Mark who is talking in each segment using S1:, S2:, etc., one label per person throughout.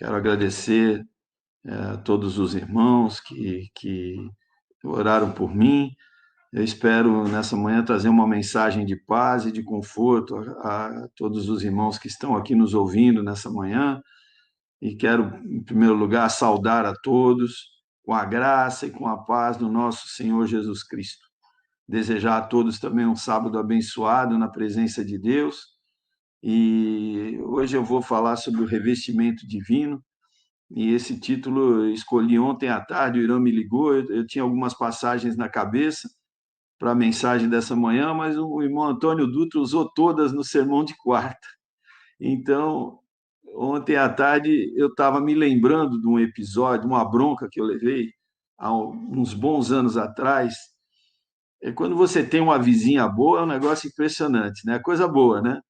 S1: Quero agradecer a todos os irmãos que oraram por mim. Eu espero, nessa manhã, trazer uma mensagem de paz e de conforto a todos os irmãos que estão aqui nos ouvindo nessa manhã. E quero, em primeiro lugar, saudar a todos com a graça e com a paz do nosso Senhor Jesus Cristo. Desejar a todos também um sábado abençoado na presença de Deus. E hoje eu vou falar sobre o revestimento divino. E esse título eu escolhi ontem à tarde, o Irã me ligou, eu tinha algumas passagens na cabeça para a mensagem dessa manhã, mas o irmão Antônio Dutra usou todas no sermão de quarta. Então, ontem à tarde eu estava me lembrando de um episódio, uma bronca que eu levei há uns bons anos atrás. É quando você tem uma vizinha boa, é um negócio impressionante, né? Coisa boa, né?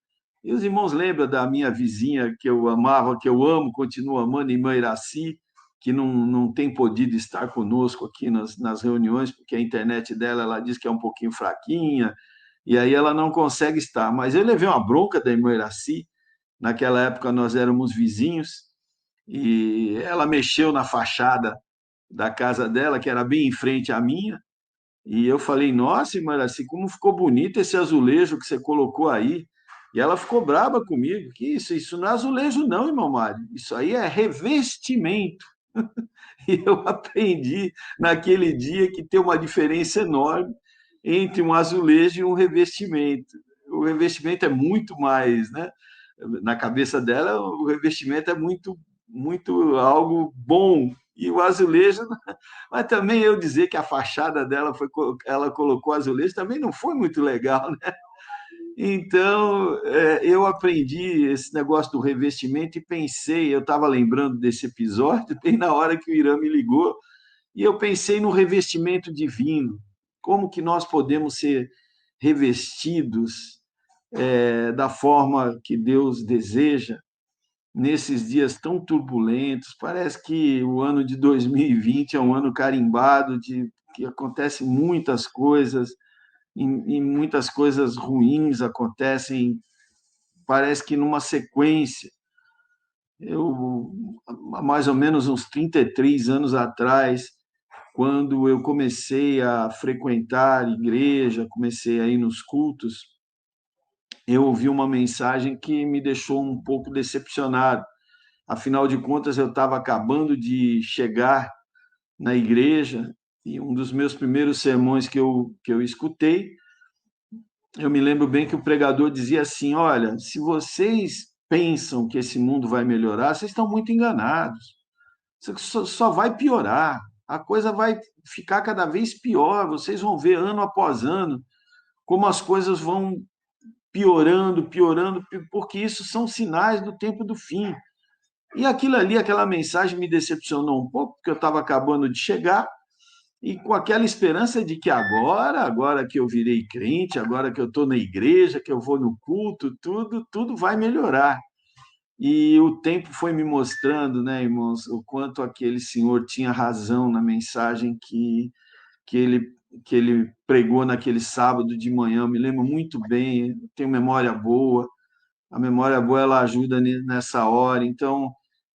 S1: E os irmãos lembram da minha vizinha que eu amava, que eu amo, continuo amando, irmã Iraci, que não tem podido estar conosco aqui nas reuniões, porque a internet dela, ela diz que é um pouquinho fraquinha, e aí ela não consegue estar. Mas eu levei uma bronca da irmã Iraci, naquela época nós éramos vizinhos, e ela mexeu na fachada da casa dela, que era bem em frente à minha, e eu falei, nossa, irmã Iraci, como ficou bonito esse azulejo que você colocou aí. E ela ficou braba comigo, que isso não é azulejo não, irmão Mário, isso aí é revestimento. E eu aprendi naquele dia que tem uma diferença enorme entre um azulejo e um revestimento. O revestimento é muito mais, né? Na cabeça dela, o revestimento é muito algo bom. E o azulejo, mas também eu dizer que a fachada dela foi, ela colocou azulejo, também não foi muito legal, né? Então, eu aprendi esse negócio do revestimento e pensei, eu estava lembrando desse episódio, bem na hora que o Irã me ligou, e eu pensei no revestimento divino, como que nós podemos ser revestidos da forma que Deus deseja nesses dias tão turbulentos. Parece que o ano de 2020 é um ano carimbado de que acontecem muitas coisas e muitas coisas ruins acontecem, parece que numa sequência. Eu, há mais ou menos uns 33 anos atrás, quando eu comecei a frequentar a igreja, comecei a ir nos cultos, eu ouvi uma mensagem que me deixou um pouco decepcionado. Afinal de contas, eu estava acabando de chegar na igreja e um dos meus primeiros sermões que eu escutei, eu me lembro bem que o pregador dizia assim: olha, se vocês pensam que esse mundo vai melhorar, vocês estão muito enganados. Isso só vai piorar. A coisa vai ficar cada vez pior. Vocês vão ver ano após ano como as coisas vão piorando, piorando, porque isso são sinais do tempo do fim. E aquilo ali, aquela mensagem me decepcionou um pouco, porque eu estava acabando de chegar e com aquela esperança de que agora que eu virei crente, agora que eu estou na igreja, que eu vou no culto, tudo vai melhorar. E o tempo foi me mostrando, né, irmãos, o quanto aquele senhor tinha razão na mensagem que ele, que ele pregou naquele sábado de manhã. Eu me lembro muito bem, tenho memória boa, a memória boa ela ajuda nessa hora. Então,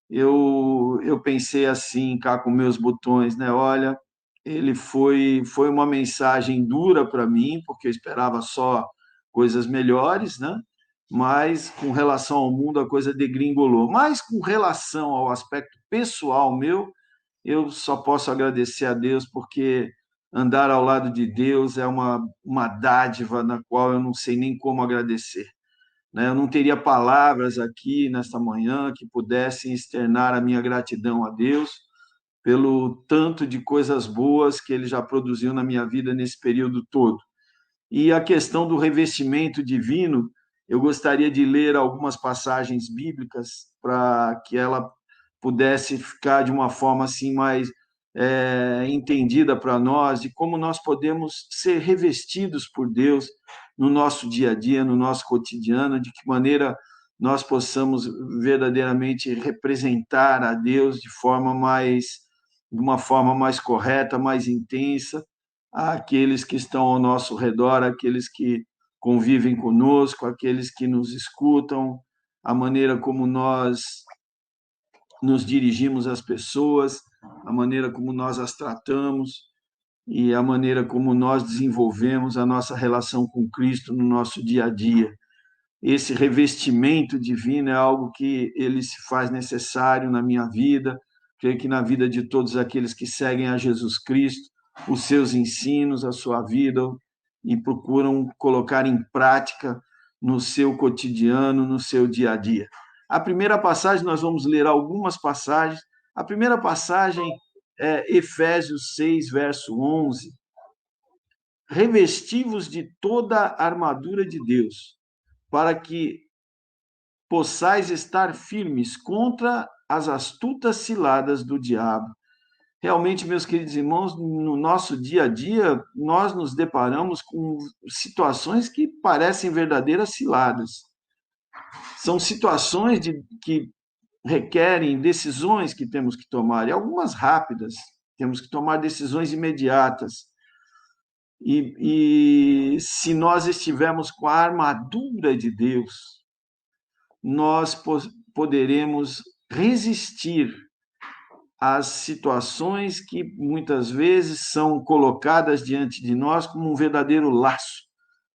S1: eu pensei assim, cá com meus botões, né? Olha, ele foi uma mensagem dura para mim, porque eu esperava só coisas melhores, né? Mas com relação ao mundo a coisa degringolou. Mas com relação ao aspecto pessoal meu, eu só posso agradecer a Deus, porque andar ao lado de Deus é uma dádiva na qual eu não sei nem como agradecer, né? Eu não teria palavras aqui nesta manhã que pudessem externar a minha gratidão a Deus pelo tanto de coisas boas que ele já produziu na minha vida nesse período todo. E a questão do revestimento divino, eu gostaria de ler algumas passagens bíblicas para que ela pudesse ficar de uma forma assim mais entendida para nós, de como nós podemos ser revestidos por Deus no nosso dia a dia, no nosso cotidiano, de que maneira nós possamos verdadeiramente representar a Deus de uma forma mais correta, mais intensa, àqueles que estão ao nosso redor, aqueles que convivem conosco, aqueles que nos escutam, a maneira como nós nos dirigimos às pessoas, a maneira como nós as tratamos e a maneira como nós desenvolvemos a nossa relação com Cristo no nosso dia a dia. Esse revestimento divino é algo que ele se faz necessário na minha vida, creio que na vida de todos aqueles que seguem a Jesus Cristo, os seus ensinos, a sua vida, e procuram colocar em prática no seu cotidiano, no seu dia a dia. A primeira passagem, nós vamos ler algumas passagens. A primeira passagem é Efésios 6, verso 11. Revesti-vos de toda a armadura de Deus, para que possais estar firmes contra as astutas ciladas do diabo. Realmente, meus queridos irmãos, no nosso dia a dia, nós nos deparamos com situações que parecem verdadeiras ciladas. São situações que requerem decisões que temos que tomar, e algumas rápidas, temos que tomar decisões imediatas. E se nós estivermos com a armadura de Deus, nós poderemos resistir às situações que muitas vezes são colocadas diante de nós como um verdadeiro laço,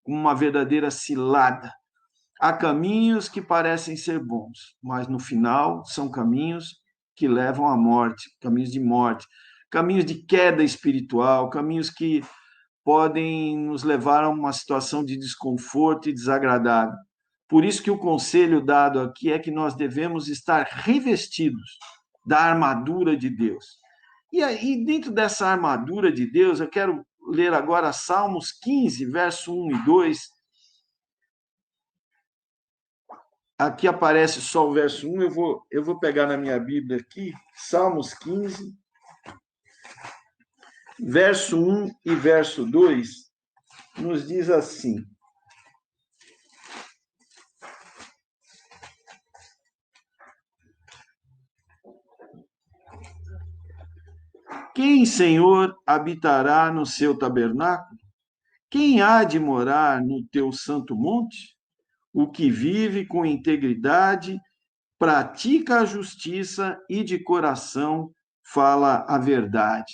S1: como uma verdadeira cilada. Há caminhos que parecem ser bons, mas no final são caminhos que levam à morte, caminhos de morte, caminhos de queda espiritual, caminhos que podem nos levar a uma situação de desconforto e desagradável. Por isso que o conselho dado aqui é que nós devemos estar revestidos da armadura de Deus. E aí, dentro dessa armadura de Deus, eu quero ler agora Salmos 15, verso 1 e 2. Aqui aparece só o verso 1, eu vou pegar na minha Bíblia aqui, Salmos 15, verso 1 e verso 2, nos diz assim: Quem, Senhor, habitará no seu tabernáculo? Quem há de morar no teu santo monte? O que vive com integridade, pratica a justiça e de coração fala a verdade.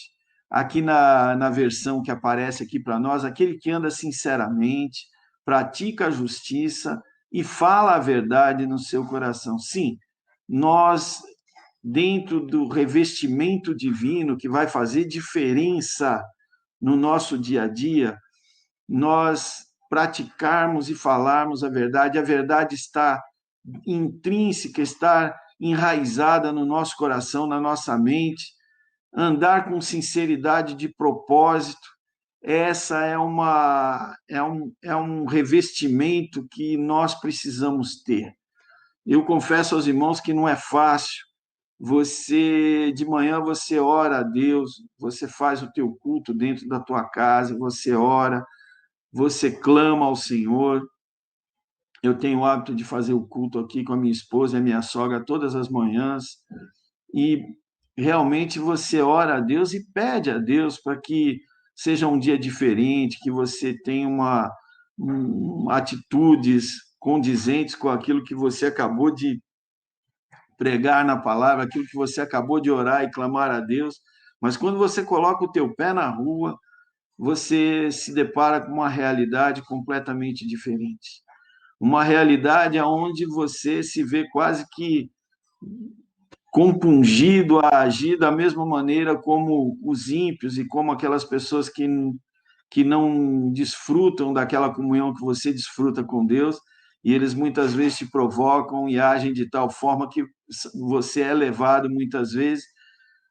S1: Aqui na versão que aparece aqui para nós, aquele que anda sinceramente, pratica a justiça e fala a verdade no seu coração. Sim, nós, dentro do revestimento divino que vai fazer diferença no nosso dia a dia, nós praticarmos e falarmos a verdade está intrínseca, está enraizada no nosso coração, na nossa mente, andar com sinceridade de propósito, essa é um revestimento que nós precisamos ter. Eu confesso aos irmãos que não é fácil. De manhã você ora a Deus, você faz o teu culto dentro da tua casa, você ora, você clama ao Senhor. Eu tenho o hábito de fazer o culto aqui com a minha esposa e a minha sogra todas as manhãs, e realmente você ora a Deus e pede a Deus para que seja um dia diferente, que você tenha atitudes condizentes com aquilo que você acabou de pregar na palavra, aquilo que você acabou de orar e clamar a Deus. Mas quando você coloca o teu pé na rua, você se depara com uma realidade completamente diferente. Uma realidade onde você se vê quase que compungido a agir da mesma maneira como os ímpios e como aquelas pessoas que não desfrutam daquela comunhão que você desfruta com Deus, e eles muitas vezes te provocam e agem de tal forma que você é levado muitas vezes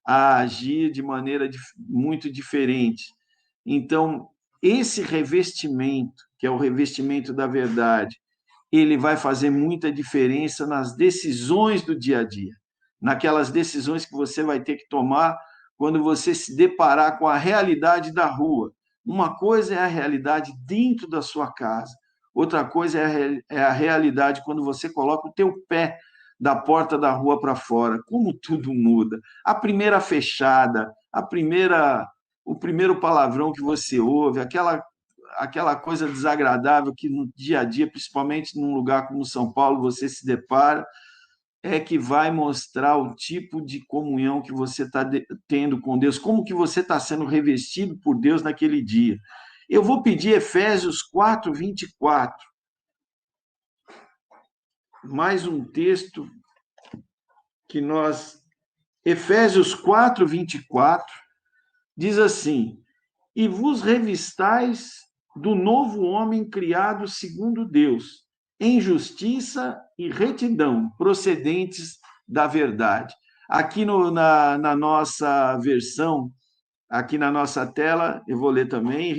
S1: a agir de maneira muito diferente. Então, esse revestimento, que é o revestimento da verdade, ele vai fazer muita diferença nas decisões do dia a dia, naquelas decisões que você vai ter que tomar quando você se deparar com a realidade da rua. Uma coisa é a realidade dentro da sua casa, outra coisa é a realidade quando você coloca o teu pé da porta da rua para fora. Como tudo muda. A primeira fechada, o primeiro palavrão que você ouve, aquela coisa desagradável que no dia a dia, principalmente num lugar como São Paulo, você se depara, é que vai mostrar o tipo de comunhão que você está tendo com Deus, como que você está sendo revestido por Deus naquele dia. Eu vou pedir Efésios 4, 24. Mais um texto que nós... Efésios 4, 24, diz assim: e vos revistais do novo homem criado segundo Deus, em justiça e retidão, procedentes da verdade. Aqui na nossa versão, aqui na nossa tela, eu vou ler também,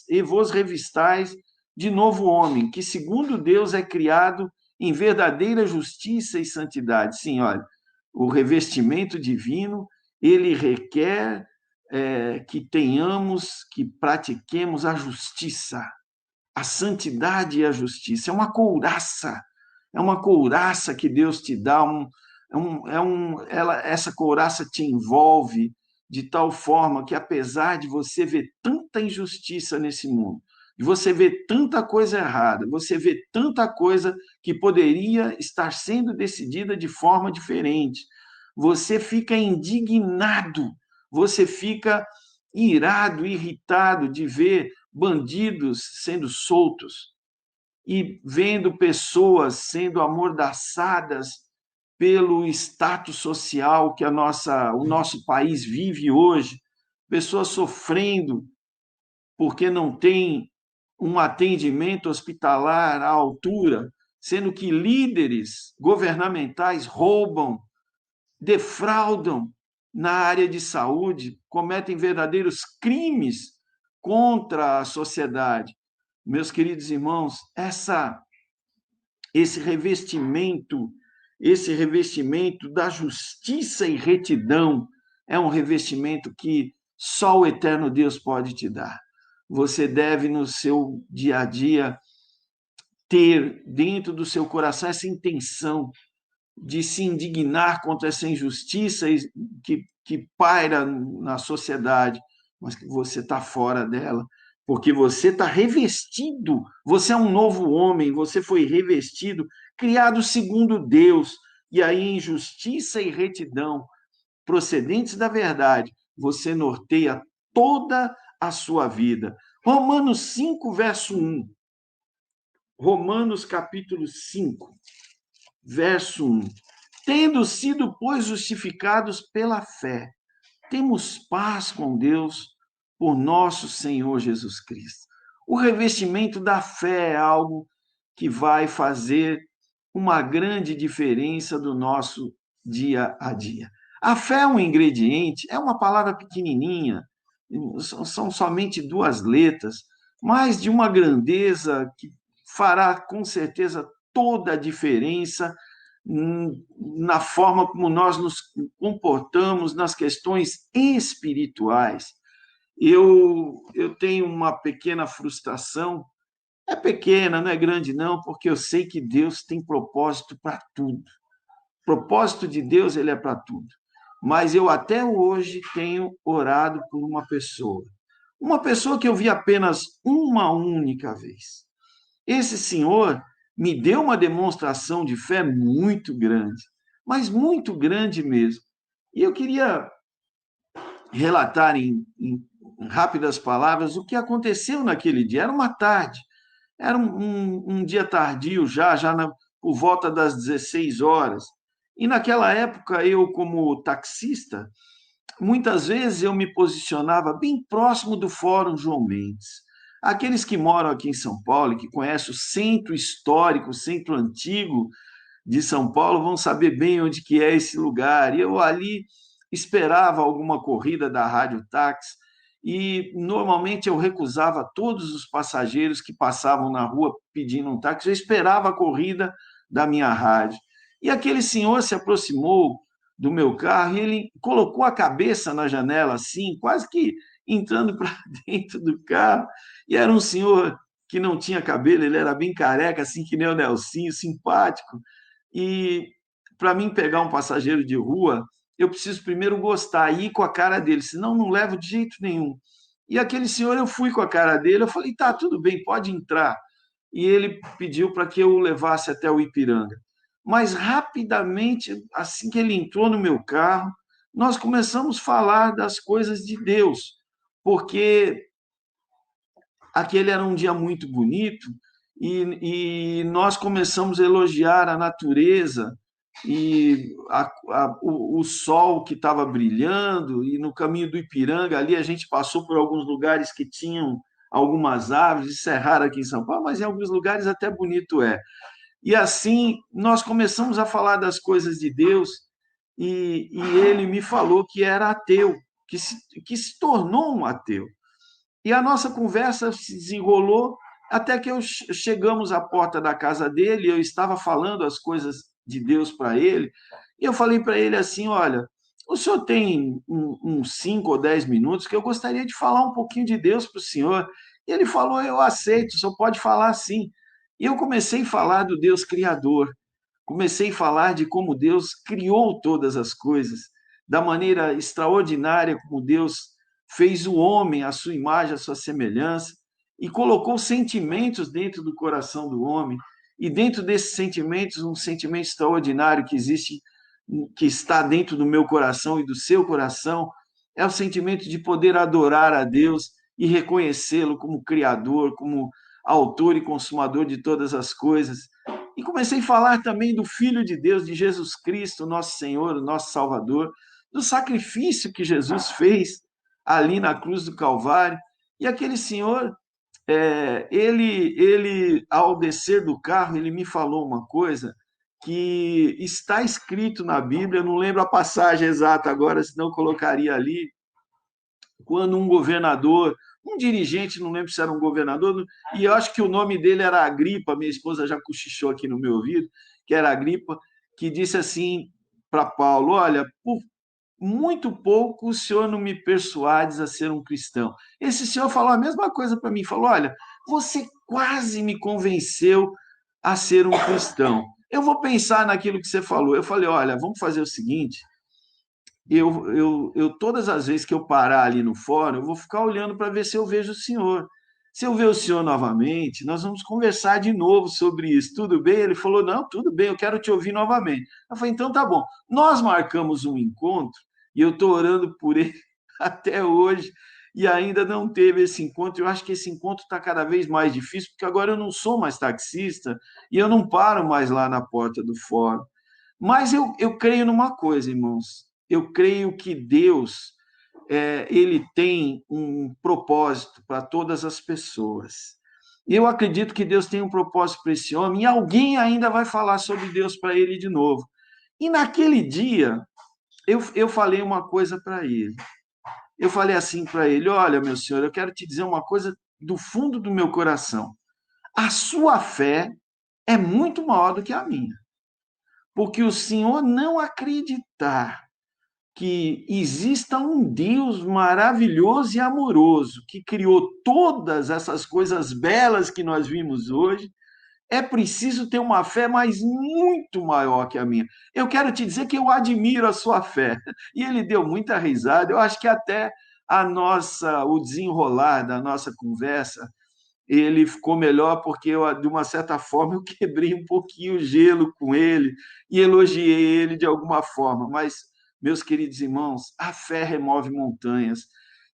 S1: e vos revistais de novo homem, que segundo Deus é criado em verdadeira justiça e santidade. Sim, olha, o revestimento divino, ele requer que tenhamos, que pratiquemos a justiça, a santidade e a justiça. É uma couraça que Deus te dá, essa couraça te envolve de tal forma que, apesar de você ver tanta injustiça nesse mundo, de você ver tanta coisa errada, você vê tanta coisa que poderia estar sendo decidida de forma diferente, você fica indignado, você fica irado, irritado de ver bandidos sendo soltos e vendo pessoas sendo amordaçadas pelo status social que o nosso país vive hoje, pessoas sofrendo porque não tem um atendimento hospitalar à altura, sendo que líderes governamentais roubam, defraudam na área de saúde, cometem verdadeiros crimes contra a sociedade. Meus queridos irmãos, esse revestimento da justiça e retidão é um revestimento que só o eterno Deus pode te dar. Você deve, no seu dia a dia, ter dentro do seu coração essa intenção de se indignar contra essa injustiça que paira na sociedade, mas que você está fora dela, porque você está revestido, você é um novo homem, você foi revestido, criado segundo Deus, e aí em justiça e retidão, procedentes da verdade, você norteia toda a sua vida. Romanos 5, verso 1. Romanos capítulo 5, verso 1. Tendo sido, pois, justificados pela fé, temos paz com Deus por nosso Senhor Jesus Cristo. O revestimento da fé é algo que vai fazer uma grande diferença do nosso dia a dia. A fé é um ingrediente, é uma palavra pequenininha, são somente 2 letras, mas de uma grandeza que fará com certeza toda a diferença na forma como nós nos comportamos nas questões espirituais. Eu tenho uma pequena frustração, é pequena, não é grande não, porque eu sei que Deus tem propósito para tudo. O propósito de Deus, ele é para tudo. Mas eu até hoje tenho orado por uma pessoa que eu vi apenas uma única vez. Esse senhor me deu uma demonstração de fé muito grande, mas muito grande mesmo. E eu queria relatar em rápidas palavras o que aconteceu naquele dia. Era uma tarde, era um dia tardio por volta das 16 horas. E naquela época, eu, como taxista, muitas vezes eu me posicionava bem próximo do Fórum João Mendes. Aqueles que moram aqui em São Paulo, que conhecem o centro histórico, o centro antigo de São Paulo, vão saber bem onde que é esse lugar. E eu ali esperava alguma corrida da Rádio Táxi e normalmente eu recusava todos os passageiros que passavam na rua pedindo um táxi, eu esperava a corrida da minha rádio. E aquele senhor se aproximou do meu carro e ele colocou a cabeça na janela assim, quase que entrando para dentro do carro, e era um senhor que não tinha cabelo, ele era bem careca, assim que nem o Nelsinho, simpático, e para mim pegar um passageiro de rua, eu preciso primeiro gostar, ir com a cara dele, senão não levo de jeito nenhum. E aquele senhor, eu fui com a cara dele, eu falei, tá, tudo bem, pode entrar. E ele pediu para que eu o levasse até o Ipiranga. mas rapidamente, assim que ele entrou no meu carro, nós começamos a falar das coisas de Deus, porque aquele era um dia muito bonito e nós começamos a elogiar a natureza e o sol que estava brilhando, e no caminho do Ipiranga, ali a gente passou por alguns lugares que tinham algumas árvores, isso é raro aqui em São Paulo, mas em alguns lugares até bonito é. E assim nós começamos a falar das coisas de Deus e ele me falou que era ateu, que se tornou um ateu. E a nossa conversa se desenrolou até que chegamos à porta da casa dele, eu estava falando as coisas de Deus para ele, e eu falei para ele assim, olha, o senhor tem uns 5 ou 10 minutos que eu gostaria de falar um pouquinho de Deus para o senhor. E ele falou, eu aceito, o senhor pode falar sim. E eu comecei a falar do Deus Criador, comecei a falar de como Deus criou todas as coisas, da maneira extraordinária como Deus fez o homem à sua imagem, à sua semelhança, e colocou sentimentos dentro do coração do homem, e dentro desses sentimentos, um sentimento extraordinário que existe, que está dentro do meu coração e do seu coração, é o sentimento de poder adorar a Deus e reconhecê-lo como Criador, como autor e consumador de todas as coisas. E comecei a falar também do Filho de Deus, de Jesus Cristo, nosso Senhor, o nosso Salvador, do sacrifício que Jesus fez ali na cruz do Calvário. E aquele senhor, ele, ao descer do carro, ele me falou uma coisa que está escrito na Bíblia, eu não lembro a passagem exata agora, senão eu colocaria ali, quando um governador, um dirigente, não lembro se era um governador, e eu acho que o nome dele era Agripa, minha esposa já cochichou aqui no meu ouvido, que era Agripa, que disse assim para Paulo, olha, por muito pouco o senhor não me persuades a ser um cristão. Esse senhor falou a mesma coisa para mim, falou, olha, você quase me convenceu a ser um cristão. Eu vou pensar naquilo que você falou. Eu falei, olha, vamos fazer o seguinte, todas as vezes que eu parar ali no fórum, eu vou ficar olhando para ver se eu vejo o senhor. Se eu ver o senhor novamente, nós vamos conversar de novo sobre isso. Tudo bem? Ele falou: não, tudo bem, eu quero te ouvir novamente. Eu falei: então tá bom. Nós marcamos um encontro e eu estou orando por ele até hoje e ainda não teve esse encontro. Eu acho que esse encontro está cada vez mais difícil, porque agora eu não sou mais taxista e eu não paro mais lá na porta do fórum. Mas eu creio numa coisa, irmãos. Eu creio que Deus ele tem um propósito para todas as pessoas. Eu acredito que Deus tem um propósito para esse homem e alguém ainda vai falar sobre Deus para ele de novo. E naquele dia, eu falei uma coisa para ele. Eu falei assim para ele: olha, meu senhor, eu quero te dizer uma coisa do fundo do meu coração. A sua fé é muito maior do que a minha. Porque o senhor não acreditar que exista um Deus maravilhoso e amoroso que criou todas essas coisas belas que nós vimos hoje, é preciso ter uma fé mas muito maior que a minha. Eu quero te dizer que eu admiro a sua fé. E ele deu muita risada. Eu acho que até o desenrolar da nossa conversa, ele ficou melhor porque eu, de uma certa forma, eu quebrei um pouquinho o gelo com ele e elogiei ele de alguma forma. Mas, meus queridos irmãos, a fé remove montanhas.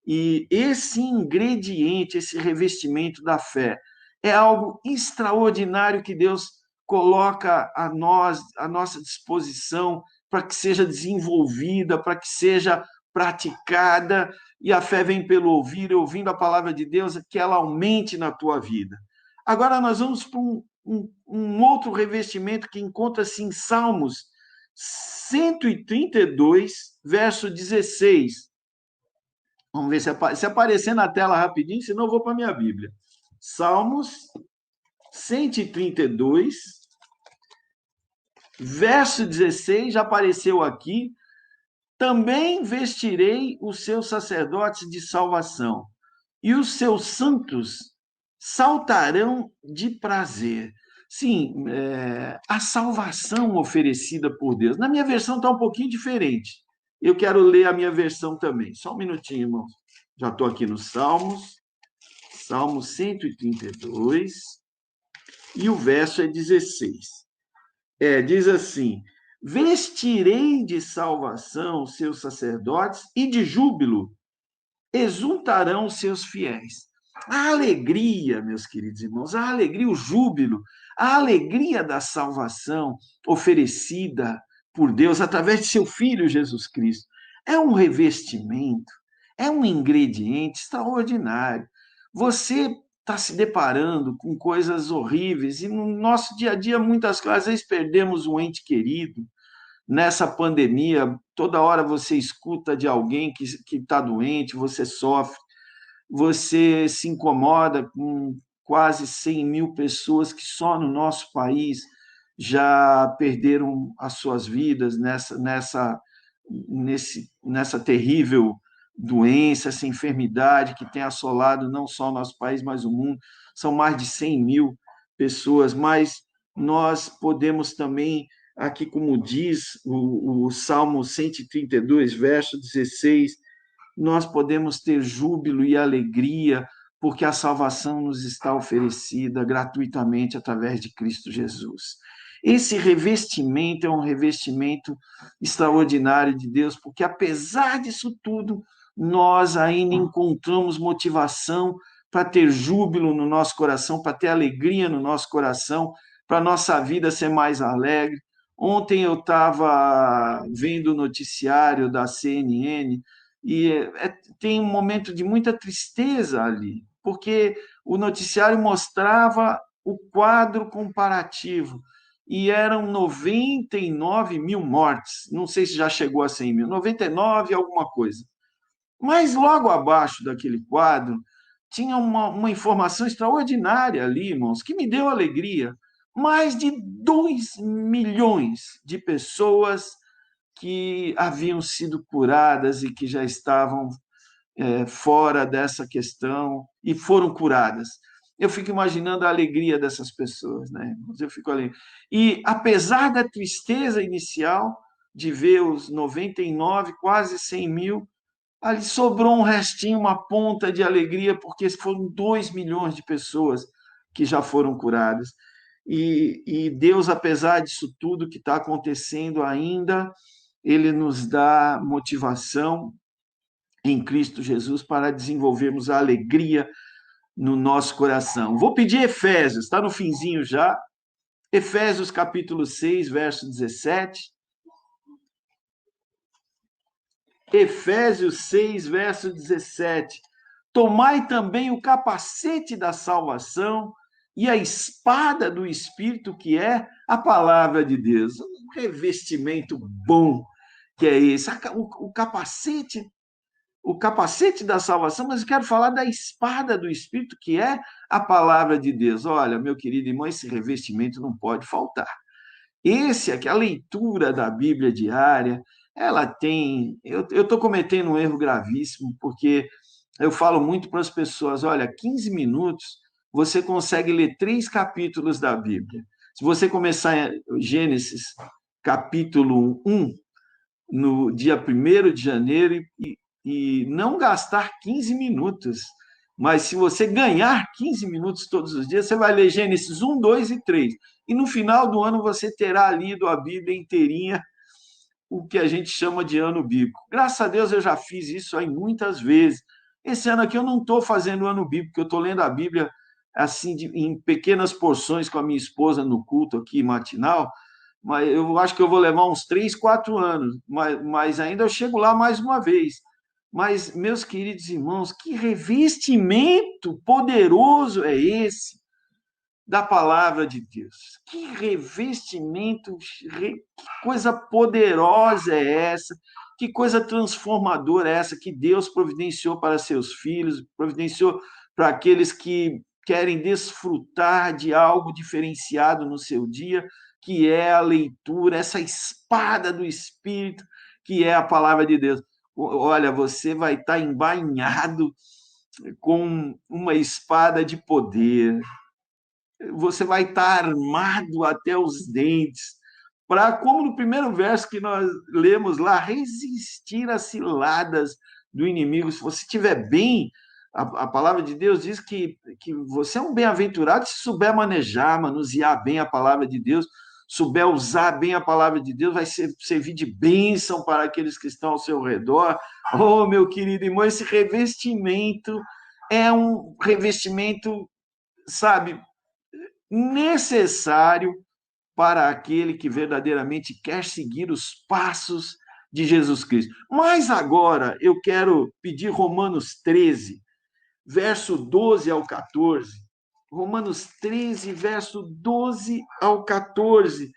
S1: E esse ingrediente, esse revestimento da fé, é algo extraordinário que Deus coloca a nós, à nossa disposição, para que seja desenvolvida, para que seja praticada, e a fé vem pelo ouvir, ouvindo a palavra de Deus, que ela aumente na tua vida. Agora nós vamos para um outro revestimento que encontra-se em Salmos 132, verso 16. Vamos ver se aparecer na tela rapidinho, senão eu vou para a minha Bíblia. Salmos 132, verso 16, já apareceu aqui. Também vestirei os seus sacerdotes de salvação, e os seus santos saltarão de prazer. Sim, a salvação oferecida por Deus. Na minha versão está um pouquinho diferente. Eu quero ler a minha versão também. Só um minutinho, irmão. Já estou aqui no Salmos, Salmo 132, e o verso é 16. Diz assim: vestirei de salvação os seus sacerdotes e de júbilo exultarão os seus fiéis. A alegria, meus queridos irmãos, a alegria, o júbilo, a alegria da salvação oferecida por Deus através de seu Filho Jesus Cristo é um revestimento, é um ingrediente extraordinário. Você está se deparando com coisas horríveis e no nosso dia a dia, muitas vezes, perdemos um ente querido, nessa pandemia, toda hora você escuta de alguém que está doente, você sofre, você se incomoda com quase 100 mil pessoas que só no nosso país já perderam as suas vidas nessa terrível doença, essa enfermidade que tem assolado não só o nosso país, mas o mundo. São mais de 100 mil pessoas, mas nós podemos também, aqui como diz o Salmo 132, verso 16, nós podemos ter júbilo e alegria, porque a salvação nos está oferecida gratuitamente através de Cristo Jesus. Esse revestimento é um revestimento extraordinário de Deus, porque apesar disso tudo, nós ainda encontramos motivação para ter júbilo no nosso coração, para ter alegria no nosso coração, para a nossa vida ser mais alegre. Ontem eu estava vendo o noticiário da CNN e tem um momento de muita tristeza ali, porque o noticiário mostrava o quadro comparativo e eram 99 mil mortes, não sei se já chegou a 100 mil, 99 alguma coisa. Mas logo abaixo daquele quadro tinha uma informação extraordinária ali, irmãos, que me deu alegria. Mais de 2 milhões de pessoas que haviam sido curadas e que já estavam fora dessa questão e foram curadas. Eu fico imaginando a alegria dessas pessoas, né? Eu fico ali. E apesar da tristeza inicial de ver os 99, quase 100 mil, ali sobrou um restinho, uma ponta de alegria, porque foram 2 milhões de pessoas que já foram curadas. E Deus, apesar disso tudo que está acontecendo ainda, ele nos dá motivação em Cristo Jesus para desenvolvermos a alegria no nosso coração. Vou pedir Efésios, está no finzinho já. Efésios capítulo 6, verso 17. Efésios 6, verso 17. Tomai também o capacete da salvação e a espada do Espírito, que é a palavra de Deus. Um revestimento bom que é esse. O capacete da salvação, mas eu quero falar da espada do Espírito, que é a palavra de Deus. Olha, meu querido irmão, esse revestimento não pode faltar. Esse aqui, a leitura da Bíblia diária, ela tem. Eu estou cometendo um erro gravíssimo, porque eu falo muito para as pessoas: olha, 15 minutos você consegue ler 3 capítulos da Bíblia. Se você começar em Gênesis, capítulo 1, no dia 1º de janeiro, e não gastar 15 minutos, mas se você ganhar 15 minutos todos os dias, você vai ler Gênesis 1, 2 e 3. E no final do ano você terá lido a Bíblia inteirinha, o que a gente chama de ano bíblico. Graças a Deus eu já fiz isso aí muitas vezes. Esse ano aqui eu não estou fazendo ano bíblico, eu estou lendo a Bíblia assim em pequenas porções com a minha esposa no culto aqui matinal, mas eu acho que eu vou levar uns 3, 4 anos, mas ainda eu chego lá mais uma vez. Mas, meus queridos irmãos, que revestimento poderoso é esse da palavra de Deus? Que revestimento, que coisa poderosa é essa? Que coisa transformadora é essa que Deus providenciou para seus filhos, providenciou para aqueles que querem desfrutar de algo diferenciado no seu dia, que é a leitura, essa espada do Espírito, que é a palavra de Deus. Olha, você vai estar embainhado com uma espada de poder, você vai estar armado até os dentes, para, como no primeiro verso que nós lemos lá, resistir às ciladas do inimigo. Se você estiver bem, a palavra de Deus diz que você é um bem-aventurado se souber manejar, manusear bem a palavra de Deus, souber usar bem a palavra de Deus, vai servir de bênção para aqueles que estão ao seu redor. Oh, meu querido irmão, esse revestimento é um revestimento, sabe, necessário para aquele que verdadeiramente quer seguir os passos de Jesus Cristo. Mas agora eu quero pedir Romanos 13, verso 12 ao 14. Romanos 13, verso 12 ao 14,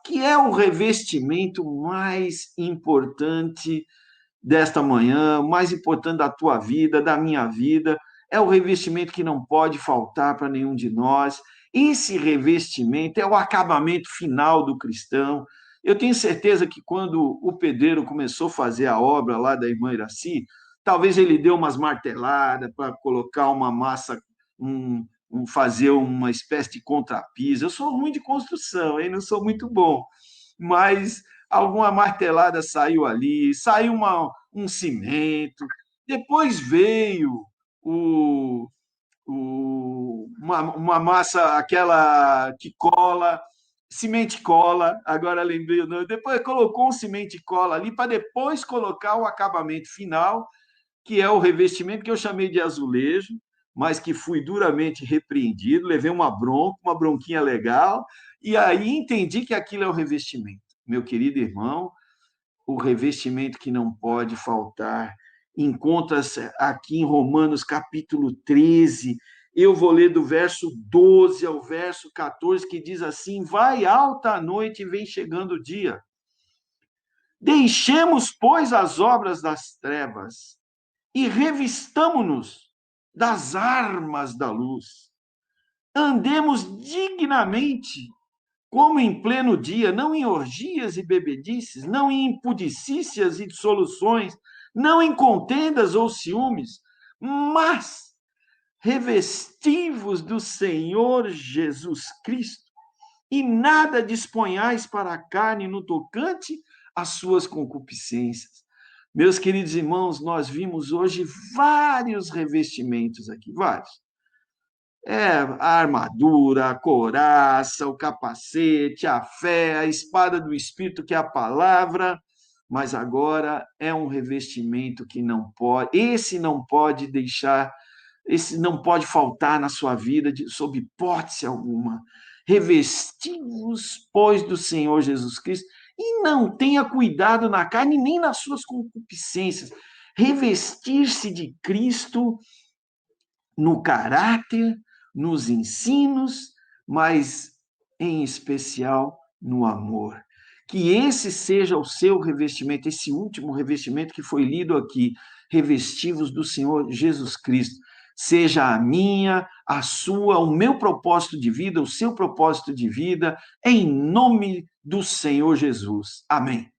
S1: que é o revestimento mais importante desta manhã, mais importante da tua vida, da minha vida. É o revestimento que não pode faltar para nenhum de nós. Esse revestimento é o acabamento final do cristão. Eu tenho certeza que quando o pedreiro começou a fazer a obra lá da irmã Iraci, talvez ele deu umas marteladas para colocar uma massa, fazer uma espécie de contrapiso. Eu sou ruim de construção, hein? Não sou muito bom, mas alguma martelada saiu ali, saiu um cimento, depois veio uma massa, aquela que cola, cimento cola, agora lembrei o nome, depois colocou um cimento cola ali, para depois colocar o acabamento final, que é o revestimento que eu chamei de azulejo, mas que fui duramente repreendido, levei uma bronca, uma bronquinha legal, e aí entendi que aquilo é o revestimento. Meu querido irmão, o revestimento que não pode faltar encontra-se aqui em Romanos capítulo 13. Eu vou ler do verso 12 ao verso 14, que diz assim: vai alta a noite e vem chegando o dia. Deixemos, pois, as obras das trevas e revistamo-nos das armas da luz. Andemos dignamente, como em pleno dia, não em orgias e bebedices, não em impudicícias e dissoluções, não em contendas ou ciúmes, mas revestivos do Senhor Jesus Cristo, e nada disponhais para a carne no tocante às suas concupiscências. Meus queridos irmãos, nós vimos hoje vários revestimentos aqui, vários. A armadura, a couraça, o capacete, a fé, a espada do Espírito, que é a palavra, mas agora é um revestimento que não pode, esse não pode deixar, esse não pode faltar na sua vida, sob hipótese alguma. Revesti-vos, pois, do Senhor Jesus Cristo, e não tenha cuidado na carne, nem nas suas concupiscências. Revestir-se de Cristo no caráter, nos ensinos, mas em especial no amor. Que esse seja o seu revestimento, esse último revestimento que foi lido aqui, revestivos do Senhor Jesus Cristo. Seja a minha, a sua, o meu propósito de vida, o seu propósito de vida, em nome do Senhor Jesus. Amém.